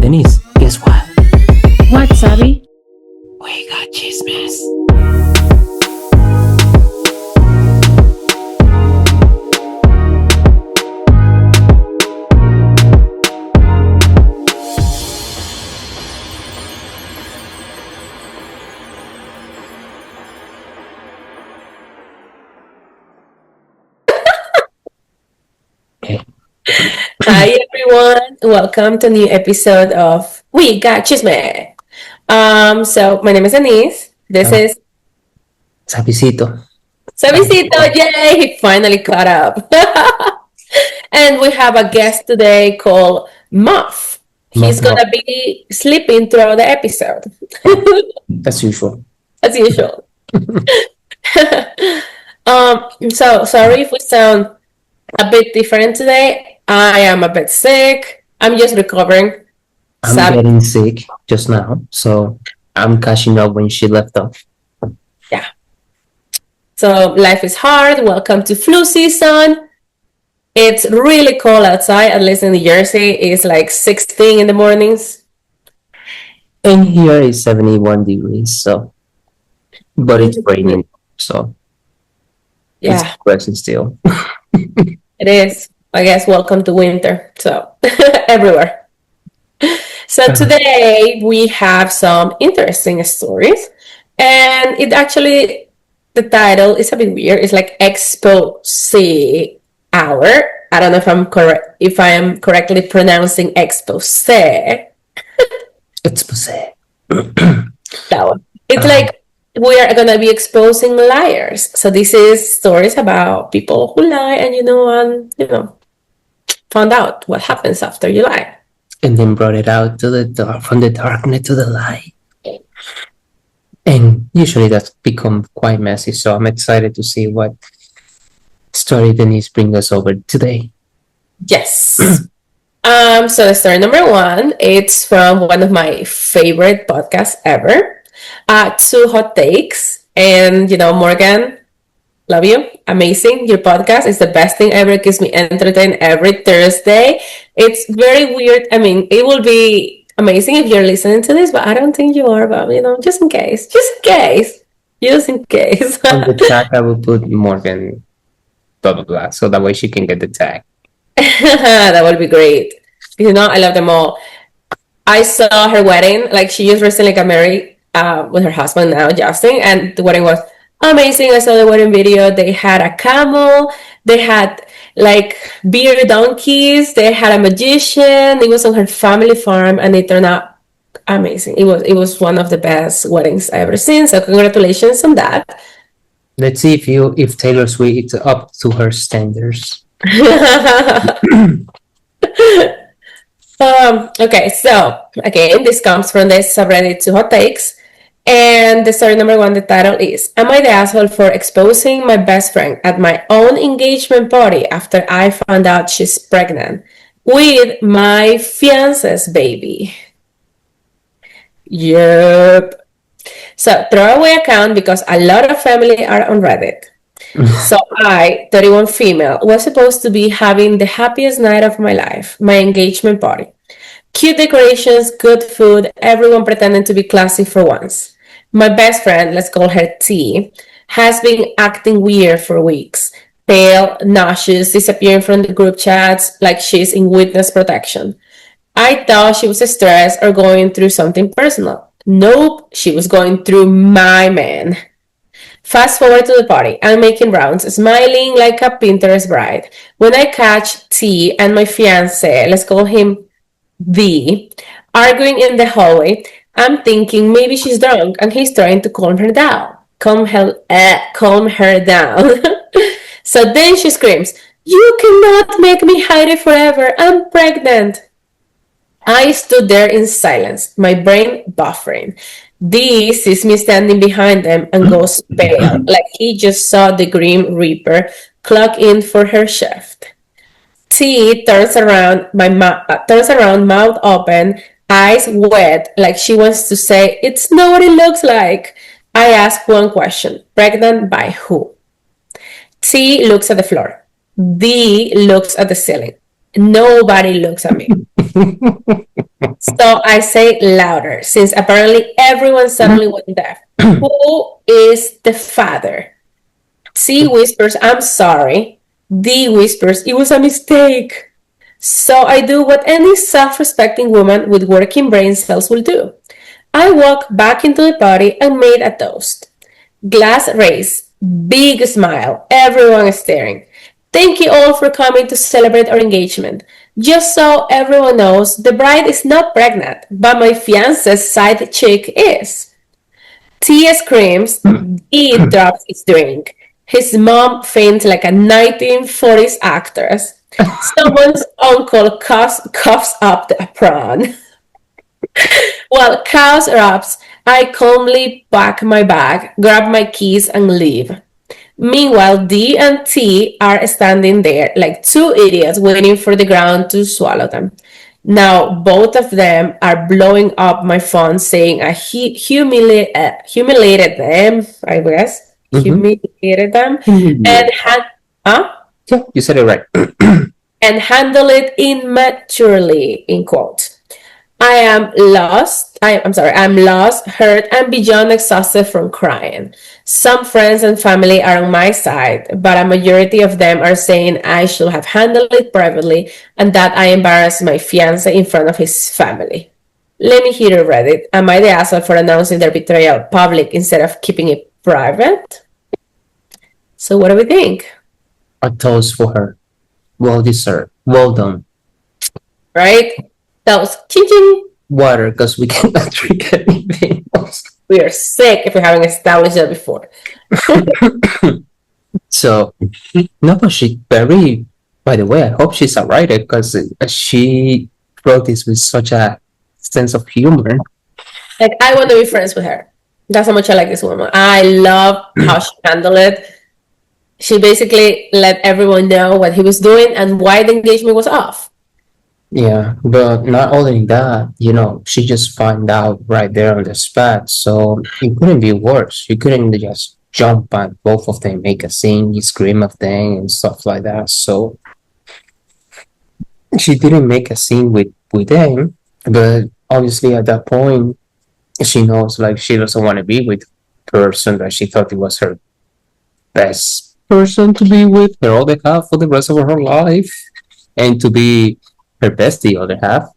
Denise, guess what? What's Abby? We got chismes. Hi everyone, welcome to a new episode of We Got Chisme. So my name is Denise. This is Sapicito. Sabisito. Yay, he finally caught up. And we have a guest today called Muff. He's gonna be sleeping throughout the episode. As usual. As usual. So sorry if we sound a bit different today. I am a bit sick. I'm just recovering. I'm getting sick just now, so I'm catching up when she left off. Yeah. So life is hard. Welcome to flu season. It's really cold outside, at least in New Jersey. It's like 16 in the mornings. And here is 71 degrees, so but it's raining, so yeah, it's depressing still. It is. I guess welcome to winter. So everywhere. So today we have some interesting stories, and it actually, the title is a bit weird. It's like Exposé Hour. I don't know if I am correctly pronouncing exposé. Exposé. That one. It's like we are gonna be exposing liars. So this is stories about people who lie, and found out what happens after you lie. And then brought it out to from the darkness to the light. And usually that's become quite messy, so I'm excited to see what story Denise brings us over today. Yes. So the story number one, it's from one of my favorite podcasts ever, Two Hot Takes. And Morgan, love you. Amazing. Your podcast is the best thing ever. It keeps me entertained every Thursday. It's very weird. I mean, it will be amazing if you're listening to this, but I don't think you are. But, just in case. On the tag, I will put Morgan, blah, blah, blah, so that way she can get the tag. That would be great. I love them all. I saw her wedding. Like, she just recently got married with her husband now, Justin, and the wedding was amazing. I saw the wedding video. They had a camel. They had like beer donkeys. They had a magician. It was on her family farm, and it turned out amazing. It was one of the best weddings I ever seen. So congratulations on that. Let's see if Taylor Swift is up to her standards. Okay, so again, this comes from the subreddit Two Hot Takes. And the story number one, the title is, am I the asshole for exposing my best friend at my own engagement party after I found out she's pregnant with my fiancé's baby? Yep. So throwaway account because a lot of family are on Reddit. So I, 31 female, was supposed to be having the happiest night of my life, my engagement party. Cute decorations, good food, everyone pretending to be classy for once. My best friend, let's call her T, has been acting weird for weeks. Pale, nauseous, disappearing from the group chats like she's in witness protection. I thought she was stressed or going through something personal. Nope, she was going through my man. Fast forward to the party. I'm making rounds, smiling like a Pinterest bride. When I catch T and my fiancé, let's call him V, arguing in the hallway, I'm thinking maybe she's drunk and he's trying to calm her down. Calm her down. So then she screams, "You cannot make me hide it forever. I'm pregnant." I stood there in silence, my brain buffering. D sees me standing behind them and goes pale, like he just saw the Grim Reaper clock in for her shift. T turns around, mouth open, eyes wet, like she wants to say, "It's not what it looks like." I ask one question, pregnant by who? T looks at the floor. D looks at the ceiling. Nobody looks at me. So I say louder, since apparently everyone suddenly went deaf. Who is the father? C whispers, I'm sorry. D whispers, it was a mistake. So I do what any self-respecting woman with working brain cells will do. I walk back into the party and made a toast. Glass raised, big smile, everyone is staring. Thank you all for coming to celebrate our engagement. Just so everyone knows, the bride is not pregnant, but my fiance's side chick is. T screams, D drops his drink. His mom faints like a 1940s actress. Someone's uncle coughs up the apron. While chaos erupts, I calmly pack my bag, grab my keys, and leave. Meanwhile, D and T are standing there like two idiots waiting for the ground to swallow them. Now, both of them are blowing up my phone saying I humiliated them, I guess. Humiliated them. And huh? Yeah, you said it right. And handle it immaturely, in quotes. I'm lost, hurt, and beyond exhausted from crying. Some friends and family are on my side, but a majority of them are saying I should have handled it privately and that I embarrassed my fiancé in front of his family. Let me hear it, Reddit. Am I the asshole for announcing their betrayal public instead of keeping it private? So what do we think? A toast for her. Well deserved. Well done. Right? That was ching. Water, because we cannot drink anything else. We are sick if we haven't established that before. So, no, but she very, by the way, I hope she's a writer because she wrote this with such a sense of humor. Like, I want to be friends with her. That's how much I like this woman. I love how she handled it. She basically let everyone know what he was doing and why the engagement was off. Yeah, but not only that, she just found out right there on the spot. So it couldn't be worse. You couldn't just jump on both of them, make a scene, scream of them and stuff like that. So she didn't make a scene with them, but obviously at that point, she knows like she doesn't want to be with the person that she thought it was her best person to be with, her other half for the rest of her life, and to be her bestie other half.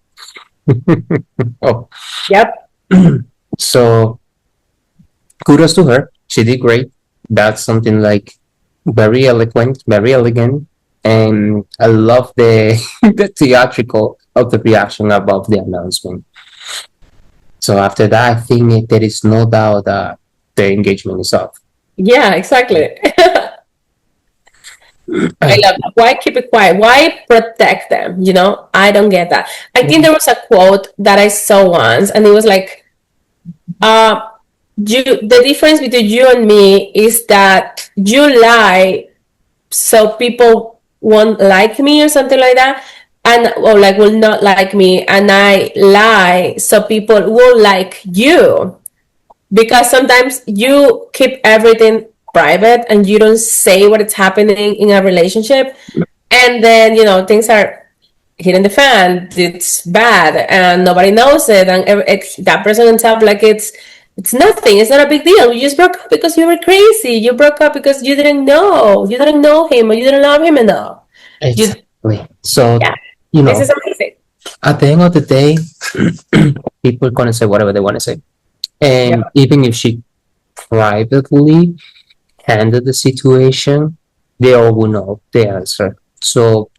Oh. Yep. So kudos to her. She did great. That's something like very eloquent, very elegant. And I love the the theatrical of the reaction above the announcement. So after that, I think there is no doubt that the engagement is off. Yeah, exactly. I love that. Why keep it quiet? Why protect them? I don't get that. I think there was a quote that I saw once, and it was like, the difference between you and me is that you lie so people won't like me or something like that, or like will not like me, and I lie so people will like you, because sometimes you keep everything private and you don't say what is happening in a relationship, and then things are hitting the fan, it's bad and nobody knows it, and that person ends up like it's nothing, it's not a big deal. You just broke up because you were crazy, you broke up because you didn't know him or you didn't love him enough. Exactly. So yeah, this is amazing. At the end of the day, people are gonna say whatever they want to say, and even if she privately handle the situation, they all will know the answer. So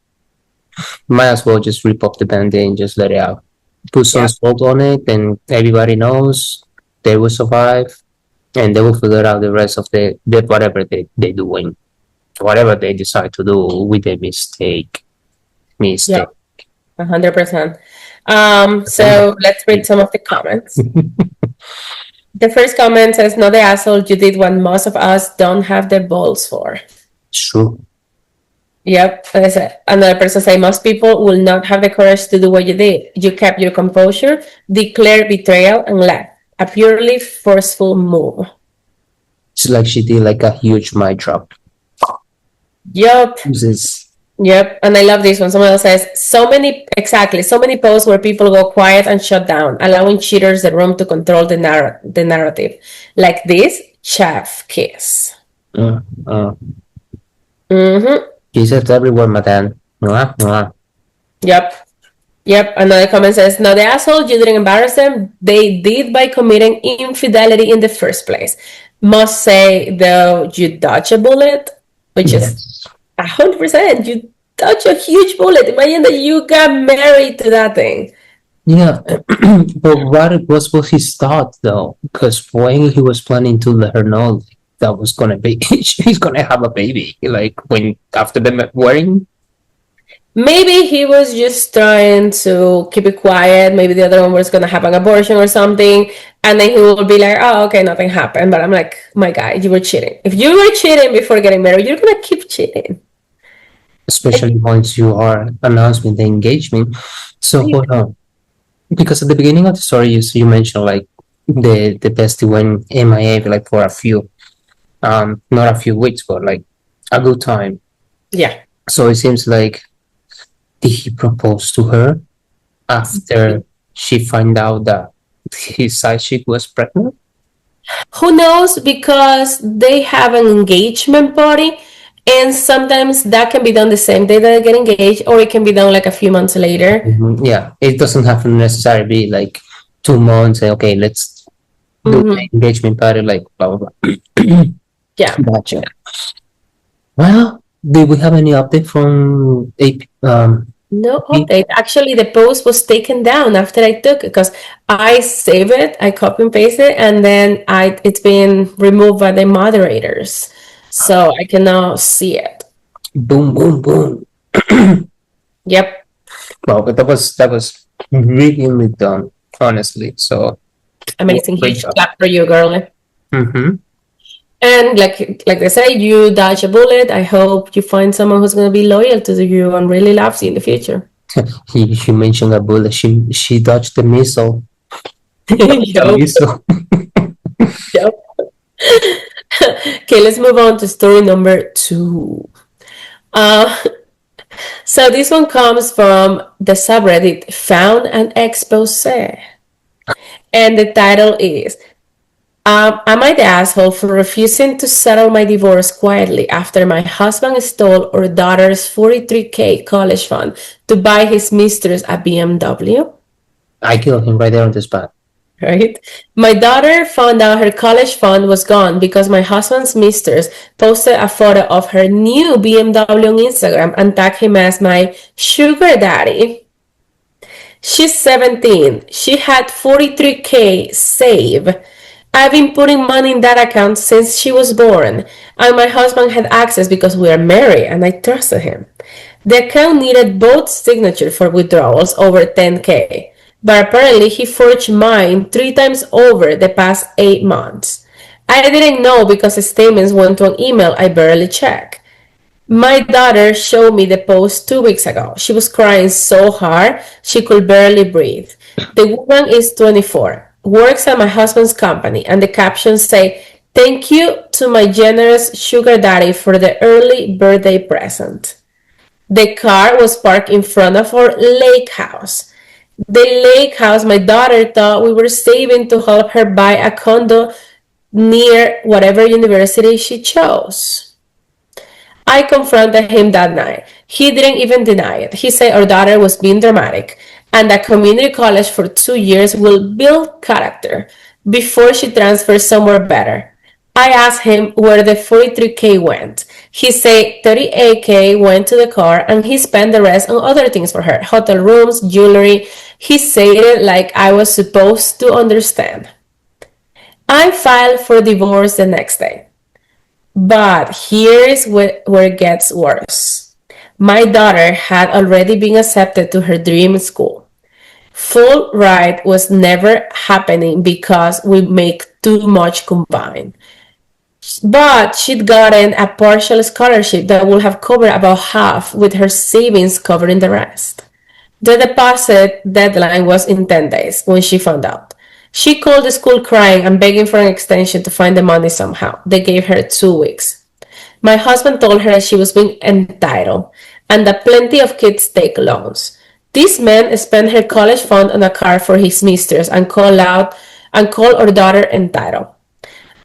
might as well just rip up the band-aid and just let it out. Put some salt on it and everybody knows they will survive and they will figure out the rest of the whatever they're doing. Whatever they decide to do with the mistake. Yeah, 100%. So let's read some of the comments. The first comment says, "No, the asshole, you did what most of us don't have the balls for." True. Yep. Another person say, "Most people will not have the courage to do what you did. You kept your composure, declared betrayal, and left. A purely forceful move." It's like she did like a huge mic drop. Yup. Yep, and I love this one. Someone else says, so many posts where people go quiet and shut down, allowing cheaters the room to control the narrative. Like this, chef kiss. Uh, uh, Mm-hmm. kisses everywhere, madam. Mwah, mwah. Yep. Yep. Another comment says, no, the asshole, you didn't embarrass them. They did by committing infidelity in the first place. Must say, though, you dodge a bullet, which is Yes. 100%. You dodge a huge bullet. Imagine that you got married to that thing. Yeah, but what was his thought though? Because when he was planning to let her know like, that was gonna be he's gonna have a baby, like when after the wedding. Maybe he was just trying to keep it quiet. Maybe the other one was going to have an abortion or something. And then he will be like, oh, okay, nothing happened. But I'm like, my guy, you were cheating. If you were cheating before getting married, you're going to keep cheating. Especially once you are announcing the engagement. So hold on, because at the beginning of the story, you mentioned like the bestie went MIA like for a few, not a few weeks, but like a good time. Yeah. So it seems like did he propose to her after she found out that his side chick was pregnant? Who knows? Because they have an engagement party. And sometimes that can be done the same day that they get engaged, or it can be done like a few months later. Mhm. Yeah, it doesn't have to necessarily be like 2 months. Okay, let's do the engagement party, like blah blah blah. Yeah. Gotcha. Well, did we have any update from AP? No update. Actually, the post was taken down after I took it because I save it, I copy and paste it, and then it's been removed by the moderators, so I can now see it. Boom, boom, boom. Yep. Well, but that was really done, honestly. So Amazing. great Huge job. clap for you, girl. Mm-hmm. And like they say, you dodge a bullet. I hope you find someone who's going to be loyal to you and really loves you in the future. You mentioned a bullet. She dodged the missile. The Yep. missile. Yep. Okay, let's move on to story number 2. So this one comes from the subreddit Found an Exposé. And the title is, am I the asshole for refusing to settle my divorce quietly after my husband stole our daughter's 43K college fund to buy his mistress a BMW? I killed him right there on the spot. Right? My daughter found out her college fund was gone because my husband's mistress posted a photo of her new BMW on Instagram and tagged him as my sugar daddy. She's 17. She had 43K save. I've been putting money in that account since she was born, and my husband had access because we are married and I trusted him. The account needed both signatures for withdrawals over 10K, but apparently he forged mine 3 times over the past 8 months. I didn't know because the statements went to an email I barely check. My daughter showed me the post 2 weeks ago. She was crying so hard she could barely breathe. The woman is 24, works at my husband's company, and the captions say, "Thank you to my generous sugar daddy for the early birthday present." The car was parked in front of our lake house. The lake house, my daughter thought we were saving to help her buy a condo near whatever university she chose. I confronted him that night. He didn't even deny it. He said our daughter was being dramatic and that community college for 2 years will build character before she transfers somewhere better. I asked him where the 43K went. He said 38K went to the car and he spent the rest on other things for her, hotel rooms, jewelry. He said it like I was supposed to understand. I filed for divorce the next day. But here's where it gets worse. My daughter had already been accepted to her dream school. Full ride was never happening because we make too much combined. But she'd gotten a partial scholarship that would have covered about half, with her savings covering the rest. The deposit deadline was in 10 days when she found out. She called the school crying and begging for an extension to find the money somehow. They gave her 2 weeks. My husband told her she was being entitled and that plenty of kids take loans. This man spent her college fund on a car for his mistress and called her daughter entitled.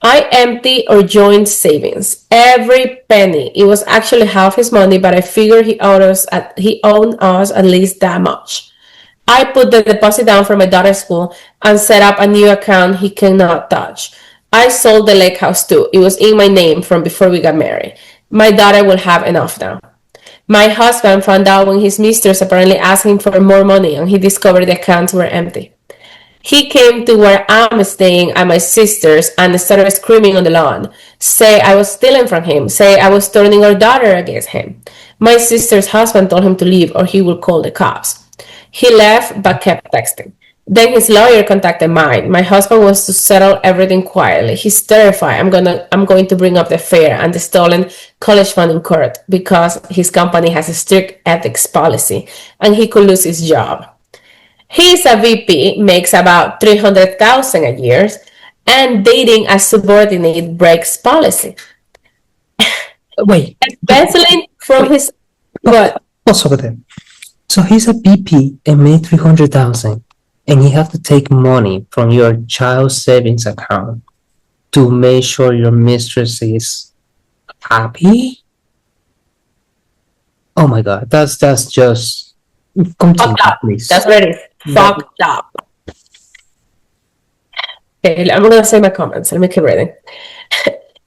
I empty our joint savings, every penny. It was actually half his money, but I figured he owed us at least that much. I put the deposit down for my daughter's school and set up a new account he cannot touch. I sold the lake house too. It was in my name from before we got married. My daughter will have enough now. My husband found out when his mistress apparently asked him for more money and he discovered the accounts were empty. He came to where I'm staying at my sister's and started screaming on the lawn, say I was stealing from him, say I was turning our daughter against him. My sister's husband told him to leave or he would call the cops. He left but kept texting. Then his lawyer contacted mine. My husband wants to settle everything quietly. He's terrified I'm going to bring up the affair and the stolen college fund in court because his company has a strict ethics policy and he could lose his job. He's a VP, makes about $300,000 a year, and dating a subordinate breaks policy. Wait. Embezzling from his what? Pause over there. So he's a VP and made 300,000, and he have to take money from your child savings account to make sure your mistress is happy. Oh my God, that's just continue, please. That's what it is. Fucked up. Okay, I'm gonna say my comments. Let me keep reading.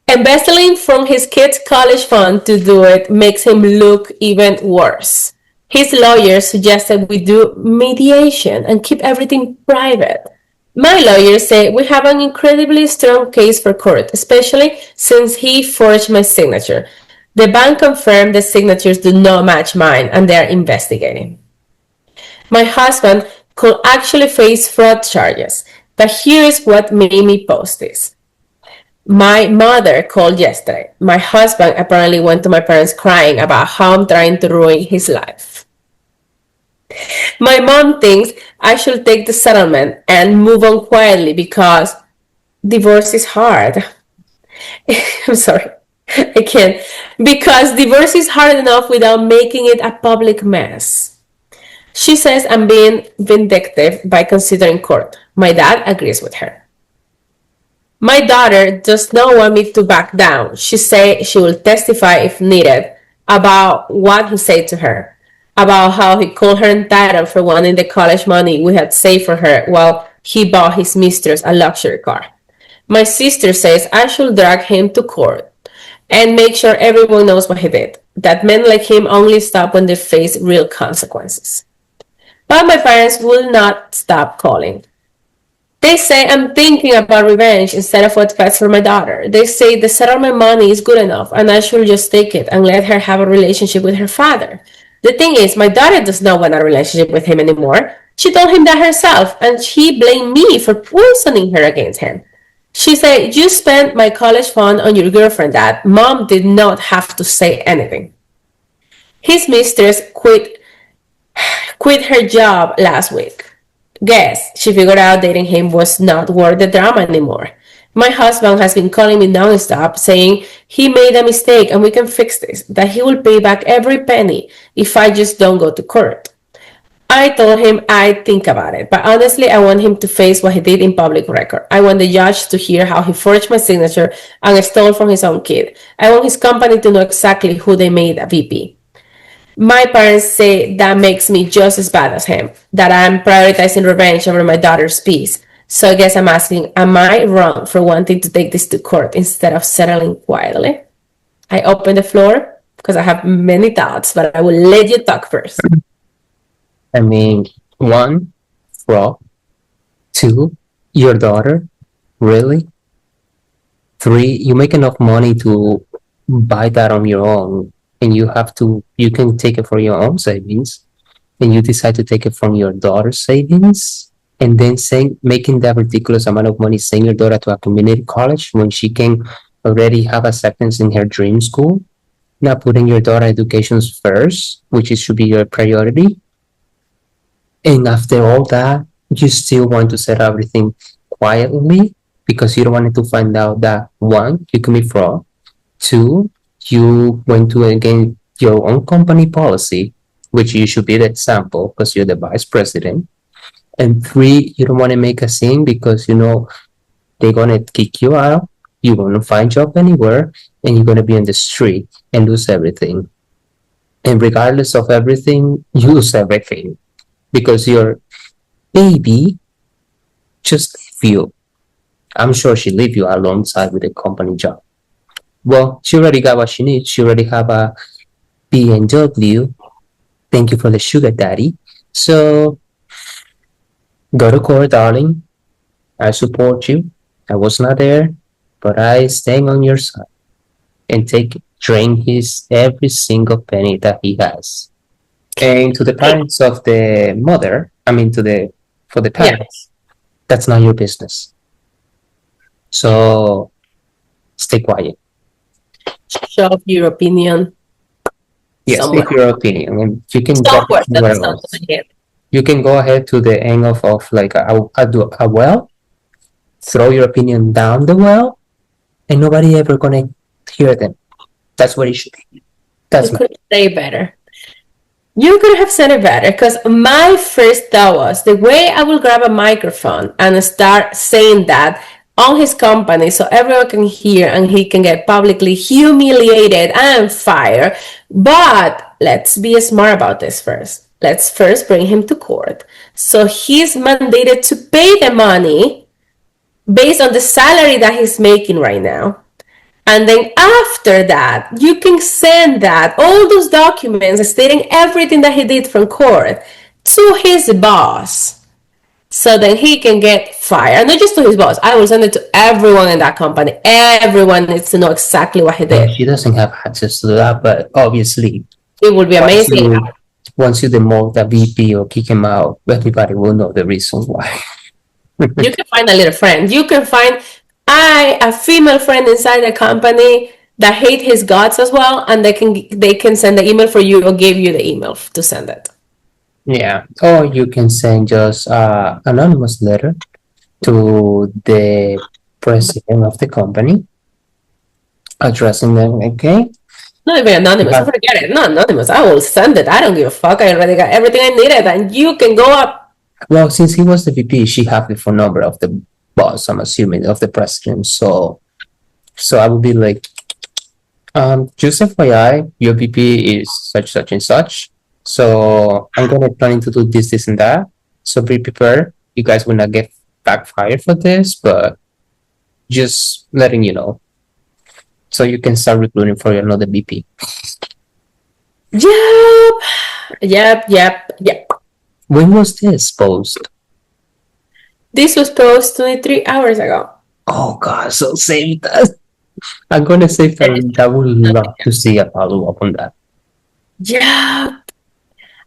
Embezzling from his kid's college fund to do it makes him look even worse. His lawyer suggested we do mediation and keep everything private. My lawyers say we have an incredibly strong case for court, especially since he forged my signature. The bank confirmed the signatures do not match mine and they are investigating. My husband could actually face fraud charges, but here is what made me post this. My mother called yesterday. My husband apparently went to my parents crying about how I'm trying to ruin his life. My mom thinks I should take the settlement and move on quietly because divorce is hard. I'm sorry, I can't. Because divorce is hard enough without making it a public mess. She says I'm being vindictive by considering court. My dad agrees with her. My daughter does not want me to back down. She said she will testify if needed about what he said to her, about how he called her entitled for wanting the college money we had saved for her while he bought his mistress a luxury car. My sister says I should drag him to court and make sure everyone knows what he did, that men like him only stop when they face real consequences. But my parents will not stop calling. They say I'm thinking about revenge instead of what's best for my daughter. They say the settlement money is good enough and I should just take it and let her have a relationship with her father. The thing is, my daughter does not want a relationship with him anymore. She told him that herself and she blamed me for poisoning her against him. She said, you spent my college fund on your girlfriend, Dad. Mom did not have to say anything. His mistress quit her job last week. Guess she figured out dating him was not worth the drama anymore. My husband has been calling me nonstop saying he made a mistake and we can fix this, that he will pay back every penny if I just don't go to court. I told him I'd think about it, but honestly I want him to face what he did in public record. I want the judge to hear how he forged my signature and stole from his own kid. I want his company to know exactly who they made a VP. My parents say that makes me just as bad as him, that I'm prioritizing revenge over my daughter's peace. So I guess I'm asking, am I wrong for wanting to take this to court instead of settling quietly? I open the floor because I have many thoughts, but I will let you talk first. I mean, 1, fraud. 2, your daughter. Really? 3, you make enough money to buy that on your own. And you can take it for your own savings, and you decide to take it from your daughter's savings, and then making that ridiculous amount of money, send your daughter to a community college when she can already have acceptance in her dream school, not putting your daughter education first, which should be your priority. And after all that, you still want to set everything quietly because you don't want to find out that 1, you commit fraud, 2, you went to again your own company policy, which you should be the example because you're the vice president. And three, you don't want to make a scene because you know they're gonna kick you out. You won't find job anywhere, and you're gonna be on the street and lose everything. And regardless of everything, you lose everything because your baby just leave you. I'm sure she leave you alongside with a company job. Well, she already got what she needs. She already have a BMW. Thank you for the sugar daddy. So go to court, darling. I support you. I was not there, but I staying on your side and drain his every single penny that he has. And to the parents of the mother, I mean to the for the parents, that's not your business. So stay quiet. Show your opinion. Yes, somewhere. take your opinion, and you can go Somewhere. somewhere That's not else. my head. You can go ahead to the end of like a well, throw your opinion down the well, and nobody ever gonna hear them. That's what it should be. That's You could say better. You could have said it better because my first thought was the way I will grab a microphone and start saying that on his company so everyone can hear and he can get publicly humiliated and fired. But let's be smart about this first. Let's first bring him to court. So he's mandated to pay the money based on the salary that he's making right now. And then after that, you can send that, all those documents stating everything that he did from court to his boss. So then he can get fired. And not just to his boss. I will send it to everyone in that company. Everyone needs to know exactly what he did. She doesn't have access to that, but obviously, It would be amazing. Once you demote the VP or kick him out, everybody will know the reason why. You can find a little friend. You can find a female friend inside the company that hate his guts as well, and they can send the email for you or give you the email to send it. Yeah, or you can send just anonymous letter to the president of the company addressing them. Okay, Not even anonymous. Yeah. Forget it. Not anonymous. I will send it. I don't give a fuck. I already got everything I needed, and you can go up. well, since he was the VP, she have the phone number of the boss. I'm assuming of the president. So I would be like, just FYI, your VP is such and such. So I'm gonna planning to do this, and that. So be prepared. You guys will not get backfired for this, but just letting you know. So you can start recruiting for another VP. Yep. When was this post? This was posted 23 hours ago. Oh God, so save that. I'm gonna save that. I would love to see a follow up on that. Yeah.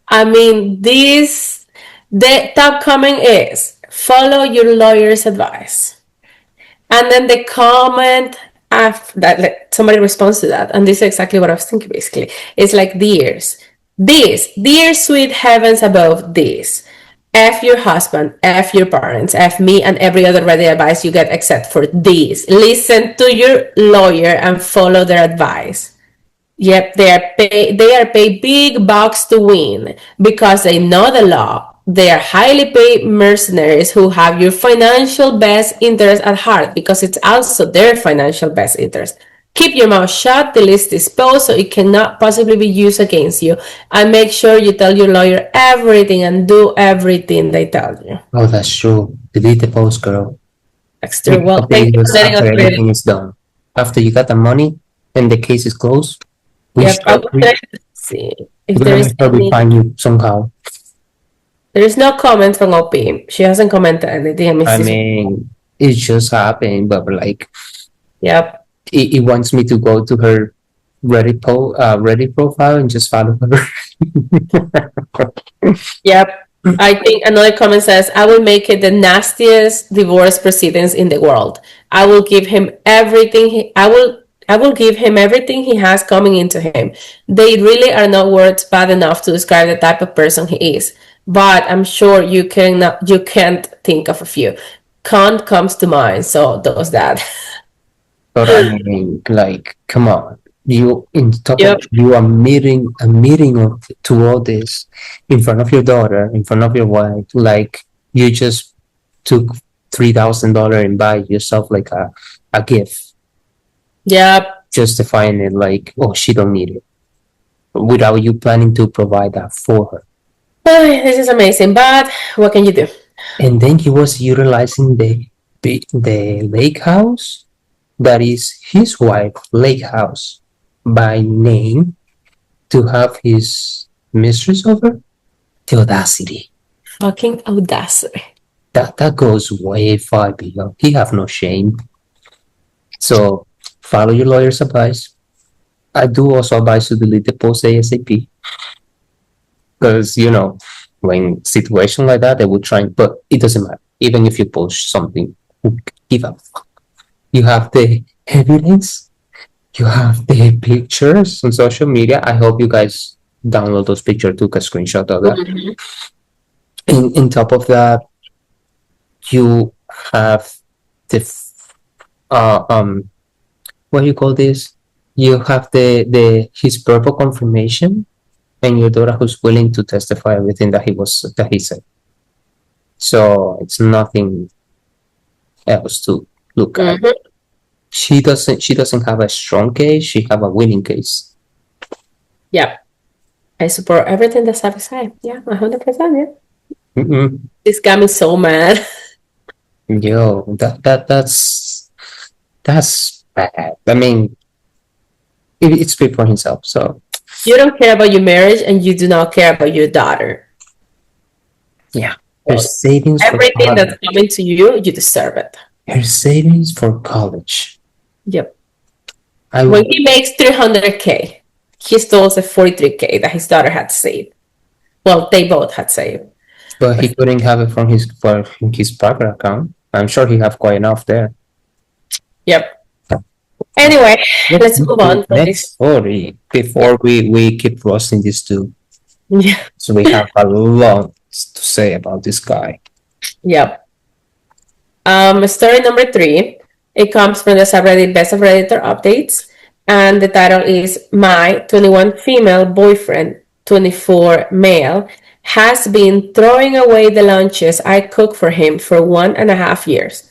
I mean, the top comment is follow your lawyer's advice. And then the comment after that, like, somebody responds to that. And this is exactly what I was thinking, basically. It's like, dear sweet heavens above this. F your husband, F your parents, F me, and every other ready advice you get except for this. Listen to your lawyer and follow their advice. Yep, they are paid big bucks to win because they know the law. They are highly paid mercenaries who have your financial best interest at heart because it's also their financial best interest. Keep your mouth shut, the list is posted so it cannot possibly be used against you. And make sure you tell your lawyer everything and do everything they tell you. Oh, that's true. Delete the post, girl. Extra well, thank you for letting us After read everything it. is done. After you got the money and the case is closed, Yep, I will see if we're there gonna is make sure we any. find you somehow. There is no comment from OP. She hasn't commented anything. I mean, it just happened, but like, Yep. it wants me to go to her Reddit profile and just follow her. Yep. I think another comment says, I will make it the nastiest divorce proceedings in the world. I will give him everything I will give him everything he has coming into him. They really are not words bad enough to describe the type of person he is. But I'm sure you can't think of a few. Kant comes to mind, so does that. But I mean, like, come on. You in top of Yep. you are meeting of to all this in front of your daughter, in front of your wife, like you just took $3,000 and buy yourself like a gift, Yep. justifying it like, oh, she don't need it, without you planning to provide that for her. Oh, this is amazing, but what can you do? And then he was utilizing the lake house that is his wife lake house by name to have his mistress over. The audacity. Fucking audacity. That goes way far beyond. He have no shame. So follow your lawyer's advice. I do also advise to delete the post ASAP, because when situation like that they will try, but it doesn't matter. Even if you post something, who give a fuck? You have the evidence. You have the pictures on social media. I hope you guys download those pictures, took a screenshot of that. In top of that, you have the what do you call this? You have the his verbal confirmation and your daughter who's willing to testify everything that he said. So it's nothing else to look at. She doesn't have a strong case, she have a winning case. Yep. I support everything that Sabi said. Yeah, 100%. Yeah. This got me so mad. Yo, that's bad. I mean, it speaks for himself. So You don't care about your marriage and you do not care about your daughter. yeah, her savings Everything that's coming to you, you deserve it. Her savings for college. Yep. When he makes $300K, he stole the $43K that his daughter had saved. Well, they both had saved. But he couldn't have it from his private account. I'm sure he have quite enough there. Yep. Anyway, let's move on. Next story before we keep roasting these two. Yeah. So we have a lot to say about this guy. Yep. Story number 3. It comes from the subreddit Best of Redditor Updates, and the title is My 21 Female Boyfriend, 24 Male, has been throwing away the lunches I cook for him for 1.5 years.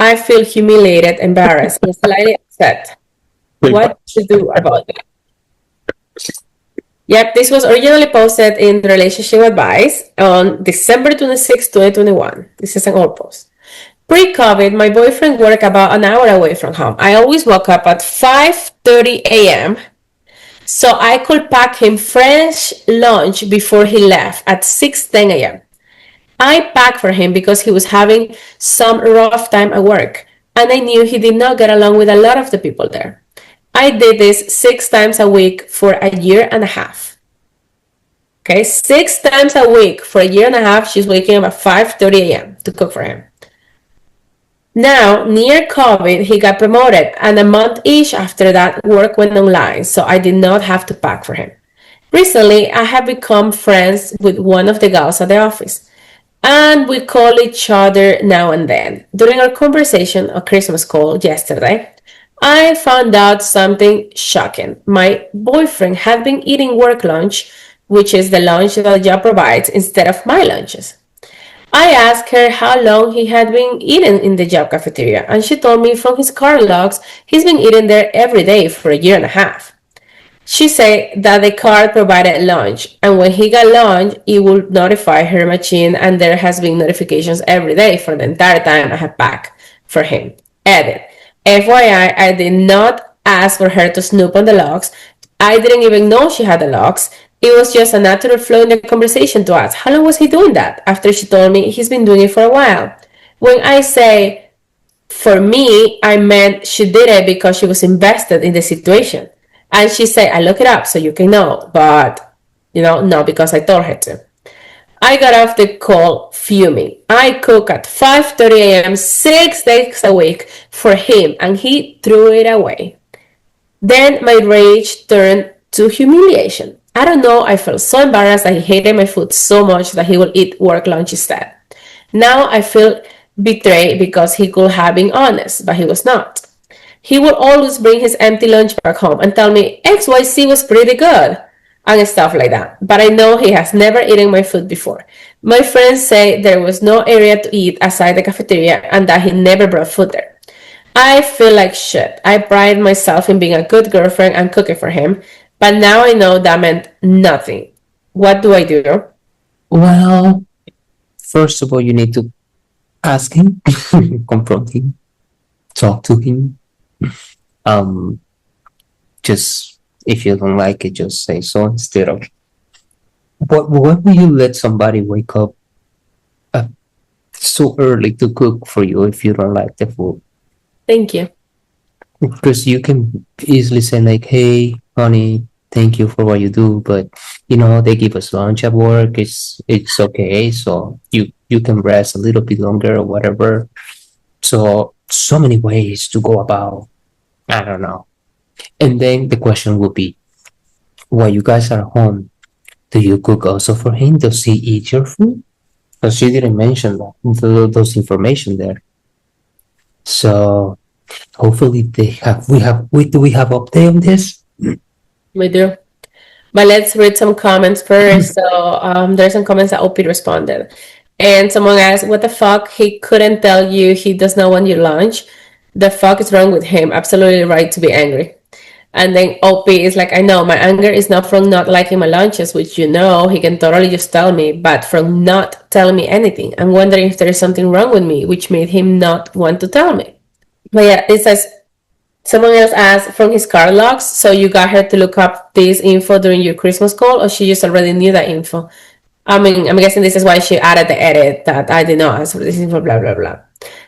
I feel humiliated, embarrassed, and slightly upset. What to do about it? Yep, this was originally posted in Relationship Advice on December 26, 2021. This is an old post. Pre-COVID, my boyfriend worked about an hour away from home. I always woke up at 5:30 a.m. so I could pack him fresh lunch before he left at 6:10 a.m. I packed for him because he was having some rough time at work, and I knew he did not get along with a lot of the people there. I did this 6 times a week for a year and a half. Okay, 6 times a week for a year and a half, she's waking up at 5:30 a.m. to cook for him. Now, near COVID, he got promoted, and a month-ish after that, work went online, so I did not have to pack for him. Recently, I have become friends with one of the girls at the office, and we call each other now and then. During our conversation, a Christmas call yesterday, I found out something shocking. My boyfriend had been eating work lunch, which is the lunch that the job provides, instead of my lunches. I asked her how long he had been eating in the job cafeteria, and she told me from his card logs he's been eating there every day for a year and a half. She said that the card provided lunch, and when he got lunch, it would notify her machine, and there has been notifications every day for the entire time I have packed for him. Edit. FYI, I did not ask for her to snoop on the logs. I didn't even know she had the logs. It was just a natural flow in the conversation to ask, how long was he doing that? After she told me he's been doing it for a while. When I say, for me, I meant she did it because she was invested in the situation. And she said, I look it up so you can know, but, no, because I told her to. I got off the call fuming. I cook at 5:30 a.m. 6 days a week for him, and he threw it away. Then my rage turned to humiliation. I don't know, I felt so embarrassed that he hated my food so much that he would eat work lunch instead. Now I feel betrayed because he could have been honest, but he was not. He would always bring his empty lunch back home and tell me XYZ was pretty good and stuff like that. But I know he has never eaten my food before. My friends say there was no area to eat aside the cafeteria and that he never brought food there. I feel like shit. I pride myself in being a good girlfriend and cooking for him, but now I know that meant nothing. What do I do? Well, first of all, you need to ask him, confront him, talk to him. Um, just if you don't like it, just say so instead of. But why would you let somebody wake up so early to cook for you if you don't like the food? Thank you. Because you can easily say like, "Hey, honey, thank you for what you do, but they give us lunch at work. It's okay, so you can rest a little bit longer or whatever." So many ways to go about. I don't know. And then the question would be, while you guys are home, do you cook also for him? Does he eat your food? Because she didn't mention that those information there. So hopefully we have update on this. We do. But let's read some comments first. So there's some comments that OP responded. And someone asked, what the fuck? He couldn't tell you he does not want your lunch. The fuck is wrong with him? Absolutely right to be angry. And then OP is like, I know my anger is not from not liking my lunches, which he can totally just tell me, but from not telling me anything. I'm wondering if there is something wrong with me, which made him not want to tell me. But yeah, it says, someone else asked from his car logs, so you got her to look up this info during your Christmas call, or she just already knew that info? I mean, I'm guessing this is why she added the edit that I did not ask for this info, blah, blah, blah.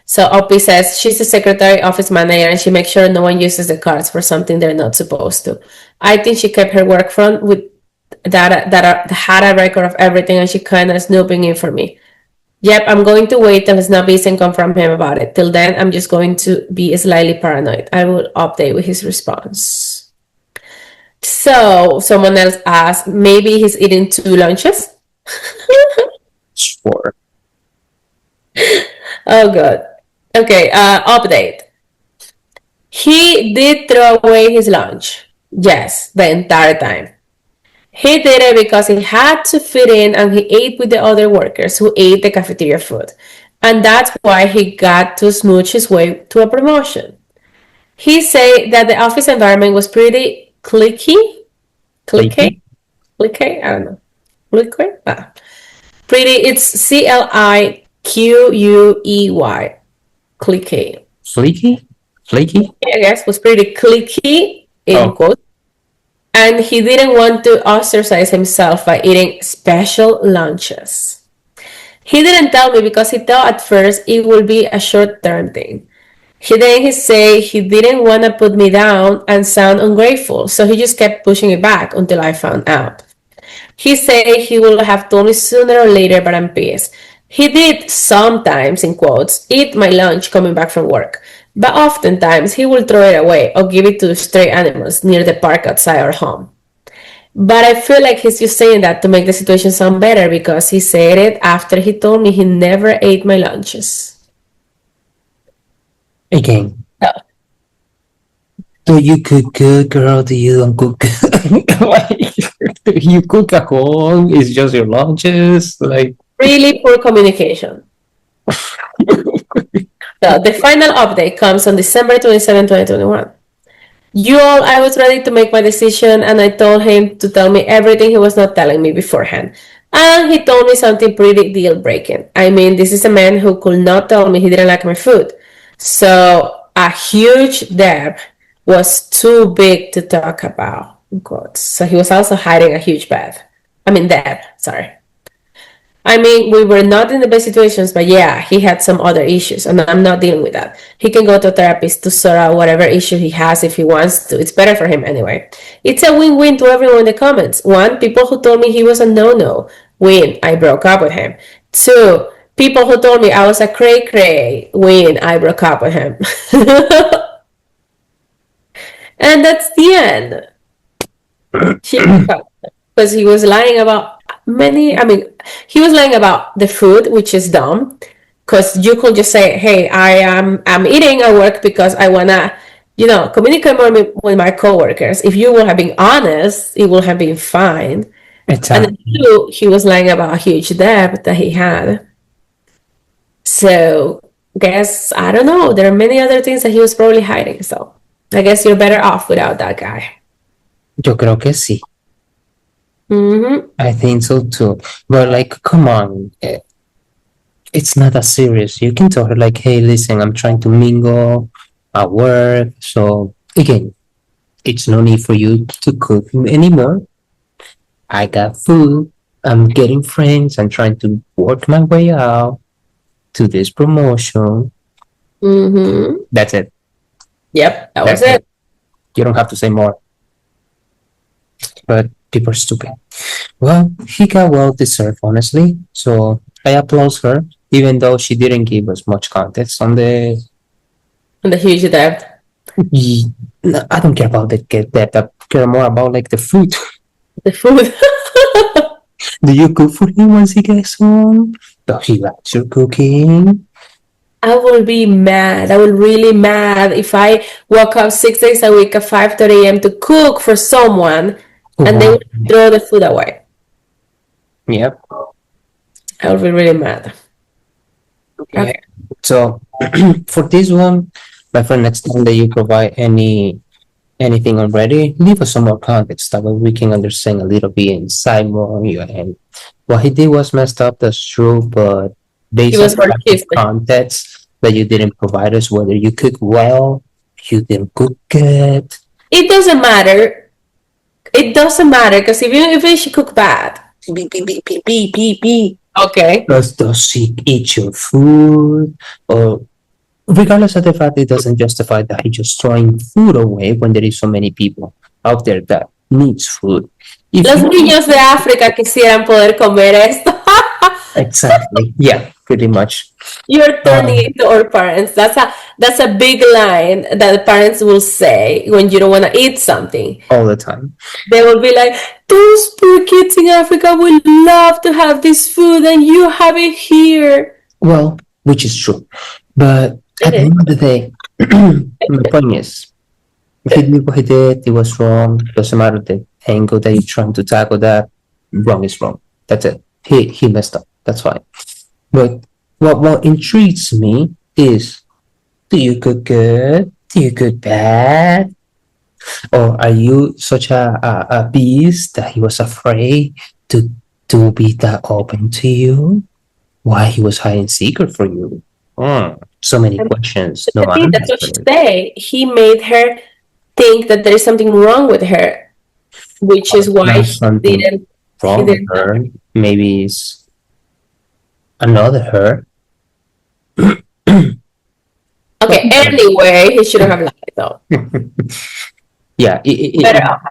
So OP says she's the secretary, office manager, and she makes sure no one uses the cards for something they're not supposed to. I think she kept her work front with data that had a record of everything, and she kind of snooping in for me. Yep, I'm going to wait till his nubbies and confront him about it. Till then, I'm just going to be slightly paranoid. I will update with his response. So someone else asked, maybe he's eating 2 lunches? Sure. Oh, God. Okay, update. He did throw away his lunch. Yes, the entire time. He did it because he had to fit in and he ate with the other workers who ate the cafeteria food. And that's why he got to smooch his way to a promotion. He said that the office environment was pretty cliquey. Cliquey? Cliquey? I don't know. Cliquey? It's CLIQUEY. Cliquey. Flaky? I guess was pretty cliquey in quotes. And he didn't want to ostracize himself by eating special lunches. He didn't tell me because he thought at first it would be a short-term thing. He said he didn't want to put me down and sound ungrateful, so he just kept pushing it back until I found out. He said he would have told me sooner or later, but I'm pissed. He did sometimes, in quotes, eat my lunch coming back from work, but oftentimes he will throw it away or give it to stray animals near the park outside our home. But I feel like he's just saying that to make the situation sound better because he said it after he told me he never ate my lunches. Again. Do you cook good, girl? Do you don't cook good? Do you cook at home? It's just your lunches? Like, really poor communication. So the final update comes on December 27, 2021. I was ready to make my decision and I told him to tell me everything he was not telling me beforehand. And he told me something pretty deal-breaking. I mean, this is a man who could not tell me he didn't like my food. So a huge debt was too big to talk about. So he was also hiding a huge debt. Sorry. I mean, we were not in the best situations, but yeah, he had some other issues, and I'm not dealing with that. He can go to a therapist to sort out whatever issue he has if he wants to. It's better for him anyway. It's a win-win to everyone in the comments. 1, people who told me he was a no-no. Win, I broke up with him. 2, people who told me I was a cray-cray. Win, I broke up with him. And that's the end. Because he was lying about he was lying about the food, which is dumb. Because you could just say, hey, I'm eating at work because I want to communicate more with my coworkers. If you would have been honest, it would have been fine. And then Exactly. two, he was lying about a huge debt that he had. So, guess, I don't know. There are many other things that he was probably hiding. So, I guess you're better off without that guy. Yo creo que sí. Mm-hmm. I think so too. But like, come on. It's not that serious. You can tell her like, hey, listen, I'm trying to mingle at work. So again, it's no need for you to cook anymore. I got food. I'm getting friends. I'm trying to work my way out to this promotion. Mm-hmm. That's it. Yep, that was That's it. it. You don't have to say more. But people are stupid. Well, he got well deserved, honestly. So I applaud her, even though she didn't give us much context on the. And the huge debt. No, I don't care about the get that. I care more about like the food. The food. Do you cook for him once he gets home? Does he like your cooking? I will be mad. I will really mad if I woke up 6 days a week at 5:30 a.m. to cook for someone and they Wow. would throw the food away. Yep. I will be really mad. Yeah. Okay. So for this one, my friend, next time that you provide anything already, leave us some more context that way we can understand a little bit inside more. And what he did was messed up, that's true, but He based on was the for lack of chisme. context that you didn't provide us, whether you cook well, you didn't cook good. It doesn't matter. It doesn't matter because even if she cook bad. Okay. Does he eat your food? Or regardless of the fact, it doesn't justify that he just throwing food away when there is so many people out there that needs food. If Los you- niños de África quisieran poder comer esto. Exactly. Yeah, pretty much. You're turning into our parents. That's a big line that the parents will say when you don't want to eat something. All the time. They will be like, "Those poor kids in Africa would love to have this food, and you have it here." Well, which is true. But at the end of the day, my point is, if he did what he did, it was wrong. Doesn't matter the angle that you're trying to tackle that. Wrong is wrong. That's it. He messed up. That's fine. But what intrigues me is, do you cook good? Do you cook bad? Or are you such a beast that he was afraid to be that open to you? Why he was hiding secret for you? So many questions. No I think that's what she answer. say. He made her think that there is something wrong with her, which is why Not he something didn't. He wrong with didn't. her. Maybe it's another her. Okay. Anyway, he shouldn't have lied though. Yeah, Better off.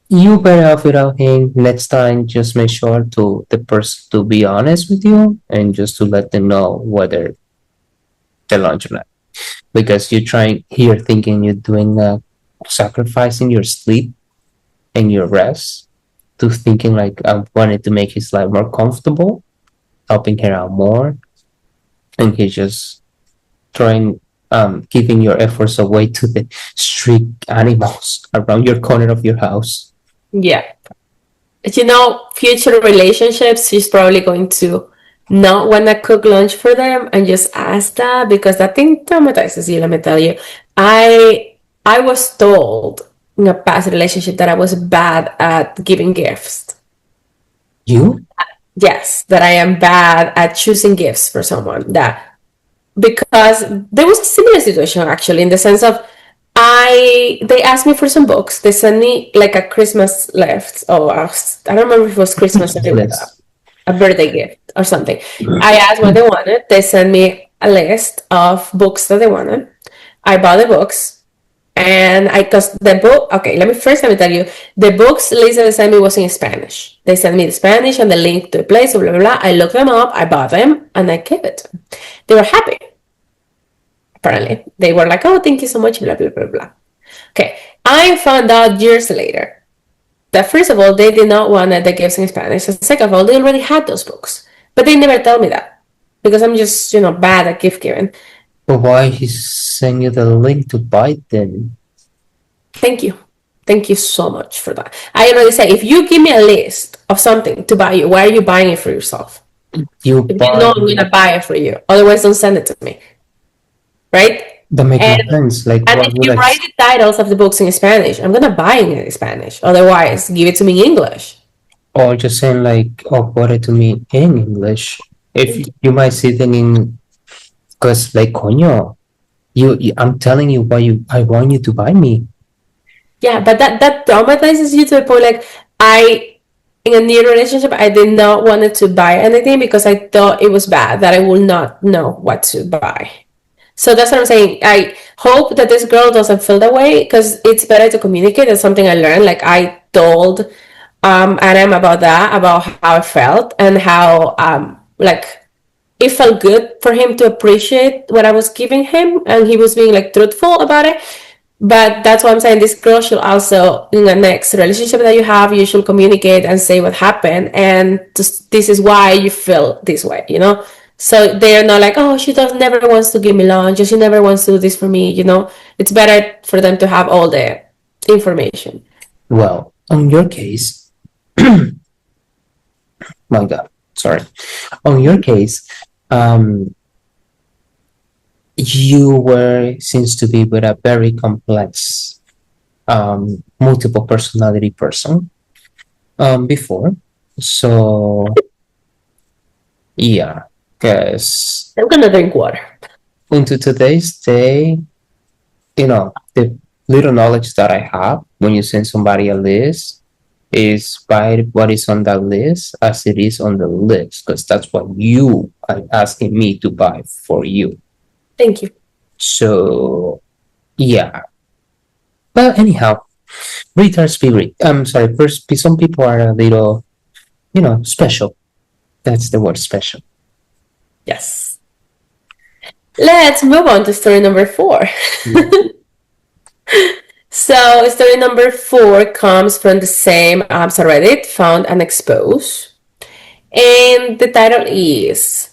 you better off without him. Next time, just make sure to the person to be honest with you and just to let them know whether they're lunch or not. Because you're trying here thinking you're doing sacrificing your sleep and your rest to thinking like I wanted to make his life more comfortable, helping her out more, and he's just throwing giving your efforts away to the street animals around your corner of your house. Yeah. Future relationships, she's probably going to not want to cook lunch for them and just ask that because that thing traumatizes you, let me tell you. I was told in a past relationship that I was bad at giving gifts. You? Yes, that I am bad at choosing gifts for someone. Because there was a similar situation actually in the sense of they asked me for some books. They sent me like a Christmas gift. Oh, I don't remember if it was Christmas or Yes. a birthday gift or something. I asked what they wanted. They sent me a list of books that they wanted. I bought the books, and because the book. Okay, let me tell you the books list that they sent me was in Spanish. They sent me the Spanish and the link to the place. Blah blah blah. I looked them up. I bought them, and I gave it to them. They were happy. Apparently, they were like, "Oh, thank you so much." Blah blah blah blah. Okay, I found out years later that first of all, they did not want the gifts in Spanish, and second of all, they already had those books, but they never tell me that because I'm just bad at gift giving. But why he send you the link to buy then? Thank you. Thank you so much for that. I already say, if you give me a list of something to buy you, why are you buying it for yourself? You If you buy know I'm gonna buy it for you, otherwise don't send it to me, right? that make no And sense. Like and what if would you write the titles of the books in Spanish, I'm gonna buy it in Spanish. Otherwise, give it to me in English. or just saying like quote it to me in English. If you might see it in because like coño, I'm telling you why I want you to buy me. Yeah, but that traumatizes you to the point like I in a new relationship I did not want to buy anything because I thought it was bad that I would not know what to buy. So that's what I'm saying. I hope that this girl doesn't feel that way because it's better to communicate. That's something I learned. Like I told Adam about that, about how I felt and how like it felt good for him to appreciate what I was giving him and he was being like truthful about it. But that's what I'm saying. This girl should also, in the next relationship that you have, you should communicate and say what happened. And this is why you feel this way, you know? So they're not like, oh, she does never wants to give me lunch, or she never wants to do this for me, you know? It's better for them to have all the information. Well, on your case, my God, sorry. On your case, you were seems to be with a very complex, multiple personality person before. So yeah, because I'm gonna drink water. until today's day, the little knowledge that I have when you send somebody a list is buy what is on that list as it is on the list because that's what you are asking me to buy for you. Thank you. So yeah. But anyhow, retards spirit. I'm sorry. First, some people are a little, special. That's the word, special. Yes. Let's move on to story number 4. So story number 4 comes from the same subreddit, found and exposed. And the title is,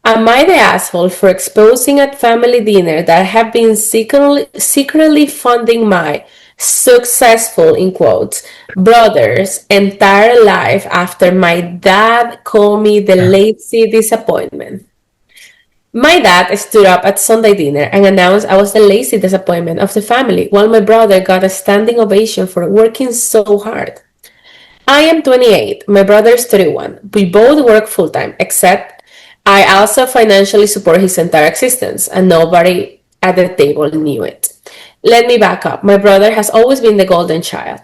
am I the asshole for exposing at family dinner that I have been secretly funding my successful, in quotes, brother's entire life after my dad called me the lazy disappointment? My dad stood up at Sunday dinner and announced I was the lazy disappointment of the family, while my brother got a standing ovation for working so hard. I am 28, my brother is 31. We both work full time, except I also financially support his entire existence, and nobody at the table knew it. Let me back up. My brother has always been the golden child.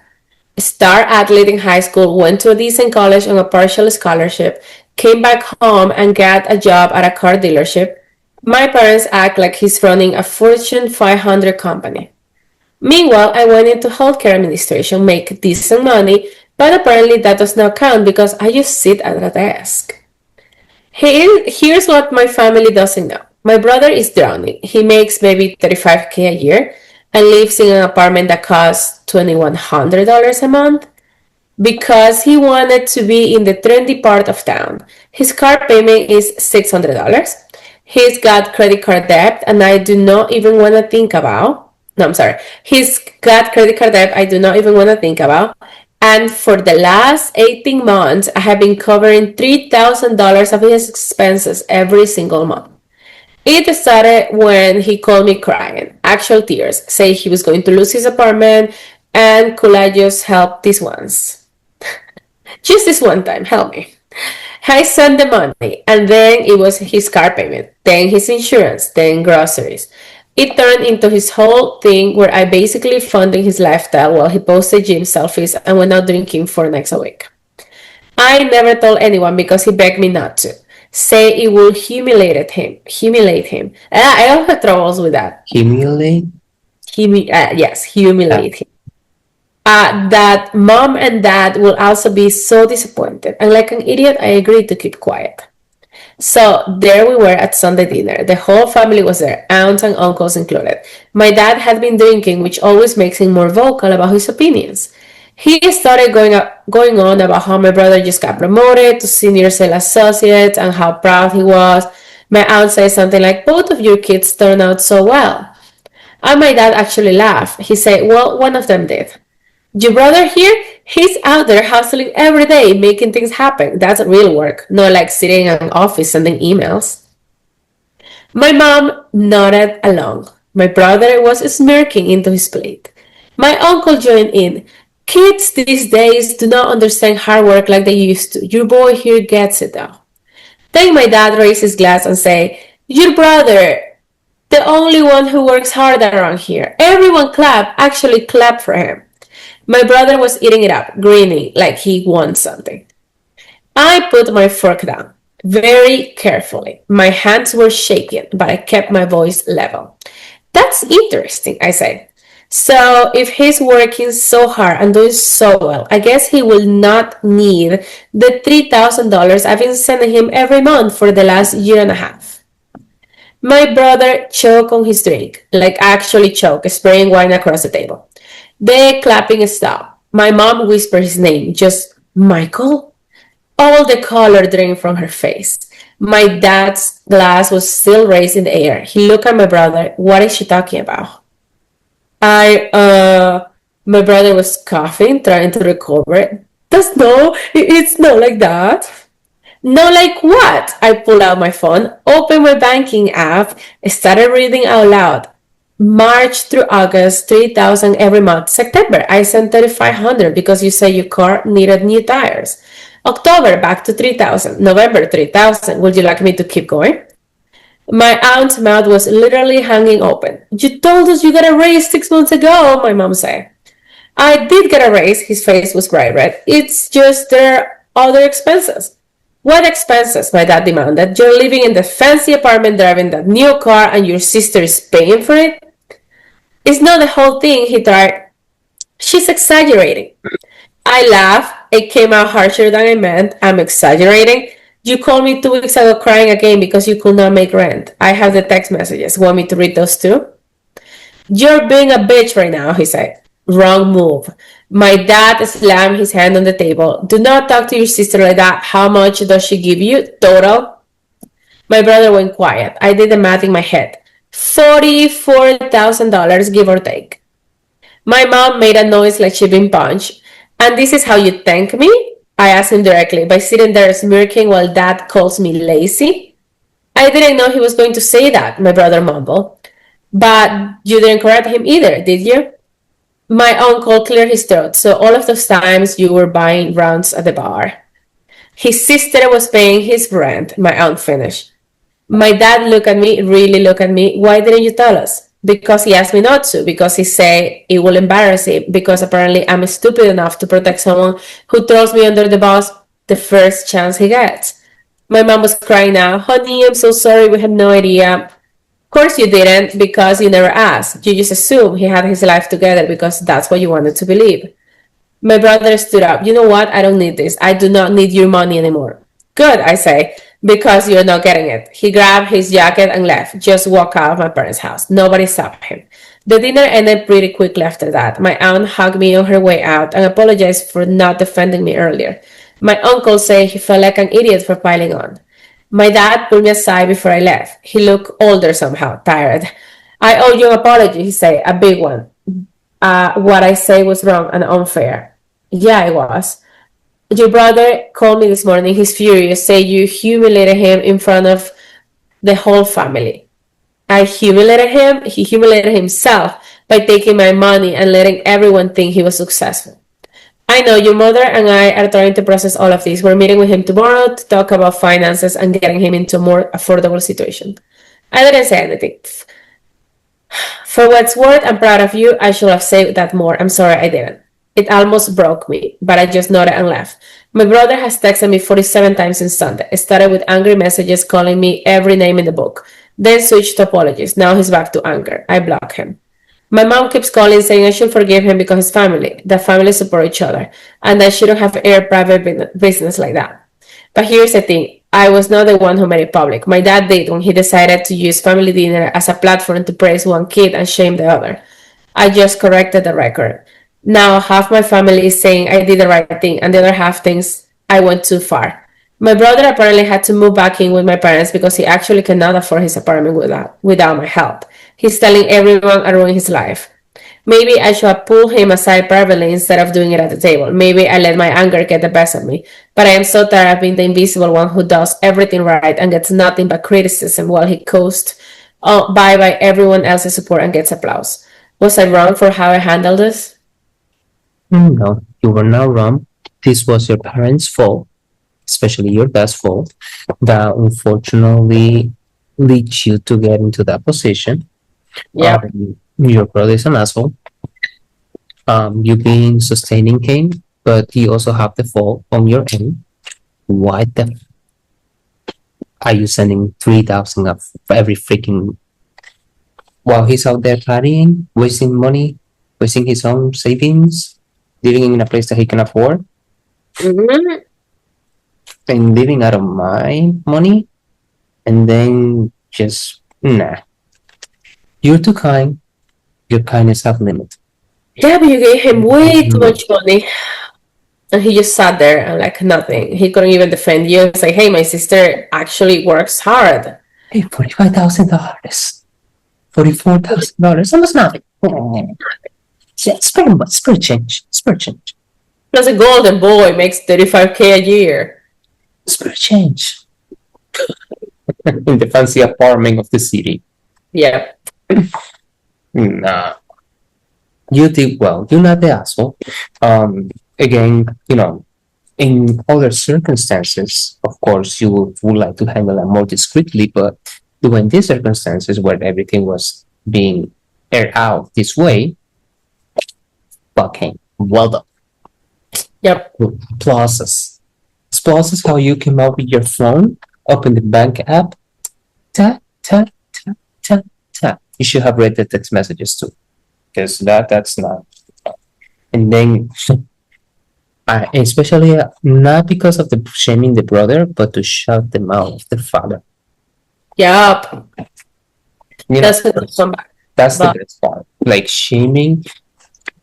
Star athlete in high school, went to a decent college on a partial scholarship, came back home and got a job at a car dealership. My parents act like he's running a Fortune 500 company. Meanwhile, I went into healthcare administration, make decent money, but apparently that does not count because I just sit at a desk. Here's what my family doesn't know. My brother is drowning. He makes maybe $35K a year and lives in an apartment that costs $2,100 a month because he wanted to be in the trendy part of town. His car payment is $600. He's got credit card debt, and I do not even want to think about. No, I'm sorry. He's got credit card debt I do not even want to think about. And for the last 18 months, I have been covering $3,000 of his expenses every single month. It started when he called me crying, actual tears, say he was going to lose his apartment, and could I just help this once? Just this one time, help me. I sent the money, and then it was his car payment, then his insurance, then groceries. It turned into his whole thing where I basically funded his lifestyle while he posted gym selfies and went out drinking 4 nights a week. I never told anyone because he begged me not to. Say it will humiliate him. I don't have troubles with that. Humiliate? Yes, humiliate him. That mom and dad will also be so disappointed. And like an idiot, I agreed to keep quiet. So there we were at Sunday dinner. The whole family was there, aunts and uncles included. My dad had been drinking, which always makes him more vocal about his opinions. He started going on about how my brother just got promoted to senior sales associate and how proud he was. My aunt says something like, both of your kids turned out so well. And my dad actually laughed. He said, well, one of them did. Your brother here, he's out there hustling every day, making things happen. That's real work, not like sitting in an office sending emails. My mom nodded along. My brother was smirking into his plate. My uncle joined in. Kids these days do not understand hard work like they used to. Your boy here gets it though. Then my dad raised his glass and said, your brother, the only one who works hard around here. Everyone clap, actually clap for him. My brother was eating it up, grinning like he won something. I put my fork down very carefully. My hands were shaking, but I kept my voice level. That's interesting, I said. So if he's working so hard and doing so well, I guess he will not need the $3,000 I've been sending him every month for the last year and a half. My brother choked on his drink, like actually choked, spraying wine across the table. The clapping stopped. My mom whispered his name, just Michael. All the color drained from her face. My dad's glass was still raised in the air. He looked at my brother. What is she talking about? My brother was coughing, trying to recover. It's not like that. No, like what? I pulled out my phone, opened my banking app, started reading out loud. March through August, 3,000 every month. September, I sent 3,500 because you said your car needed new tires. October, back to 3,000. November, 3,000. Would you like me to keep going? My aunt's mouth was literally hanging open. You told us you got a raise 6 months ago, my mom said. I did get a raise. His face was bright red. It's just there are other expenses. What expenses? My dad demanded. You're living in the fancy apartment, driving that new car, and your sister is paying for it? It's not the whole thing, he tried. She's exaggerating. I laughed. It came out harsher than I meant. I'm exaggerating. You called me 2 weeks ago crying again because you could not make rent. I have the text messages. Want me to read those too? You're being a bitch right now, he said. Wrong move. My dad slammed his hand on the table. Do not talk to your sister like that. How much does she give you? Total? My brother went quiet. I did the math in my head. $44,000, give or take. My mom made a noise like she'd been punched. And this is how you thank me? I asked him directly, by sitting there smirking while dad calls me lazy. I didn't know he was going to say that, my brother mumbled. But you didn't correct him either, did you? My uncle cleared his throat. So all of those times you were buying rounds at the bar. His sister was paying his rent, my aunt finished. My dad really looked at me. Why didn't you tell us? Because he asked me not to, because he said it will embarrass him, because apparently I'm stupid enough to protect someone who throws me under the bus the first chance he gets. My mom was crying now. Honey, I'm so sorry, we had no idea. Of course you didn't, because you never asked. You just assumed he had his life together because that's what you wanted to believe. My brother stood up. You know what? I don't need this. I do not need your money anymore. Good, I say, because you're not getting it. He grabbed his jacket and left. Just walked out of my parents' house. Nobody stopped him. The dinner ended pretty quickly after that. My aunt hugged me on her way out and apologized for not defending me earlier. My uncle said he felt like an idiot for piling on. My dad pulled me aside before I left. He looked older somehow, tired. I owe you an apology, he said, a big one. What I say was wrong and unfair. Yeah, it was. Your brother called me this morning. He's furious. Say you humiliated him in front of the whole family. I humiliated him. He humiliated himself by taking my money and letting everyone think he was successful. I know your mother and I are trying to process all of this. We're meeting with him tomorrow to talk about finances and getting him into a more affordable situation. I didn't say anything. For what's worth, I'm proud of you. I should have said that more. I'm sorry I didn't. It almost broke me, but I just nodded and left. My brother has texted me 47 times since Sunday. It started with angry messages calling me every name in the book. Then switched to apologies. Now he's back to anger. I block him. My mom keeps calling saying I should forgive him because his family. The family support each other. And I shouldn't have aired private business like that. But here's the thing. I was not the one who made it public. My dad did when he decided to use family dinner as a platform to praise one kid and shame the other. I just corrected the record. Now half my family is saying I did the right thing and the other half thinks I went too far. My brother apparently had to move back in with my parents because he actually cannot afford his apartment without my help. He's telling everyone I ruined his life. Maybe I should pull him aside privately instead of doing it at the table. Maybe I let my anger get the best of me. But I am so tired of being the invisible one who does everything right and gets nothing but criticism while he coasts by everyone else's support and gets applause. Was I wrong for how I handled this? No, you were not wrong. This was your parents' fault, especially your dad's fault, that unfortunately leads you to get into that position. Yeah. Your brother is an asshole. You being sustaining him, but you also have the fault on your end. Why the are you sending 3,000 of every freaking while he's out there partying, wasting money, wasting his own savings, living in a place that he can afford, Mm-hmm. and living out of my money, and then just nah. You're too kind. Your kindness have limit. Yeah, but you gave him way too much money. And he just sat there and like nothing. He couldn't even defend you. It's like, hey, my sister actually works hard. Hey, $45,000, $44,000, almost nothing. It's pretty much. It's pretty change. It's pretty change. Plus a golden boy makes 35K a year. It's pretty change. In the fancy apartment of the city. Yeah. Nah. You did well. You're not the asshole. Again, in other circumstances, of course, you would like to handle it more discreetly, but when these circumstances where everything was being aired out this way, fucking well done. Yep. Applauses. Applauses how you came out with your phone, open the bank app, tap, tap, tap, tap, tap. You should have read the text messages too, because that's not. And then, especially not because of the shaming the brother, but to shut the mouth of the father. Yep. That's a good comeback. That's the best part. Like shaming,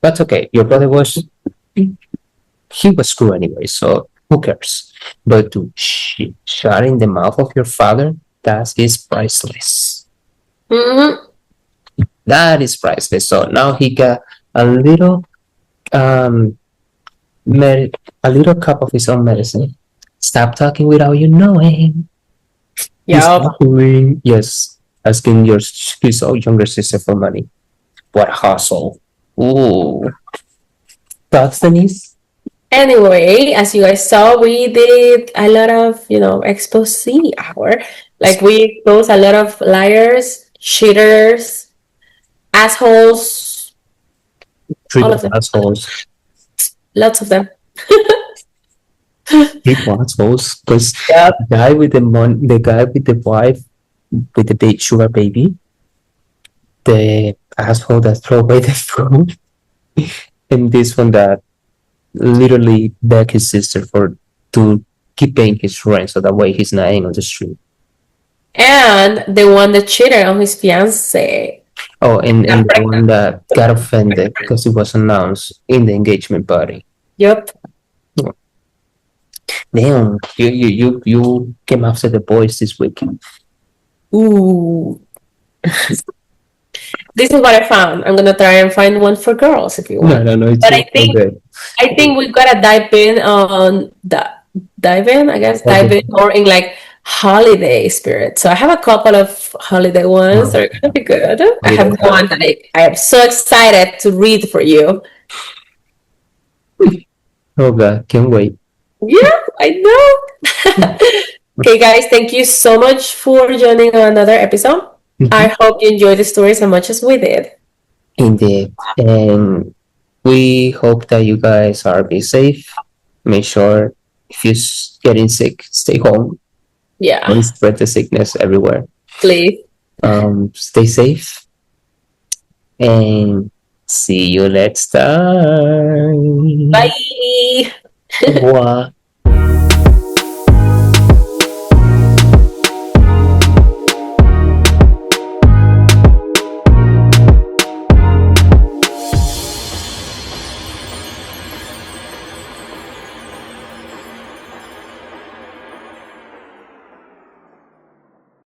that's okay. Your brother he was screwed anyway, so who cares? But to shut in the mouth of your father, that is priceless. Mm-hmm. That is priceless. So now he got a little a little cup of his own medicine. Stop talking without you knowing. Yep. Yes, asking his younger sister for money. What hustle. Ooh. Thoughts, Denise? Anyway, as you guys saw, we did a lot of, Exposé Hour. Like we exposed a lot of liars, cheaters, assholes, all of them. Assholes. Lots of them. Triple assholes. Because Yep. the guy with the guy with the wife, with the big sugar baby, the asshole that threw away the phone, and this one that literally begged his sister to keep paying his rent so that way he's not hanging on the street. And the one that cheated on his fiancé. Oh, and the one that got offended because it was announced in the engagement party. Yep. Damn, you came after the boys this weekend. Ooh. This is what I found. I'm gonna try and find one for girls if you want. No, it's But good. I think we gotta dive in on dive in more in like holiday spirit. So I have a couple of holiday ones that are gonna be good. I have one that I am so excited to read for you. Oh god, can't wait. Yeah, I know. Okay, guys, thank you so much for joining another episode. I hope you enjoyed the story as much as we did. Indeed. And we hope that you guys are be safe. Make sure if you're getting sick, stay home. Yeah. Don't spread the sickness everywhere. Please. Stay safe. And see you next time. Bye. Au revoir.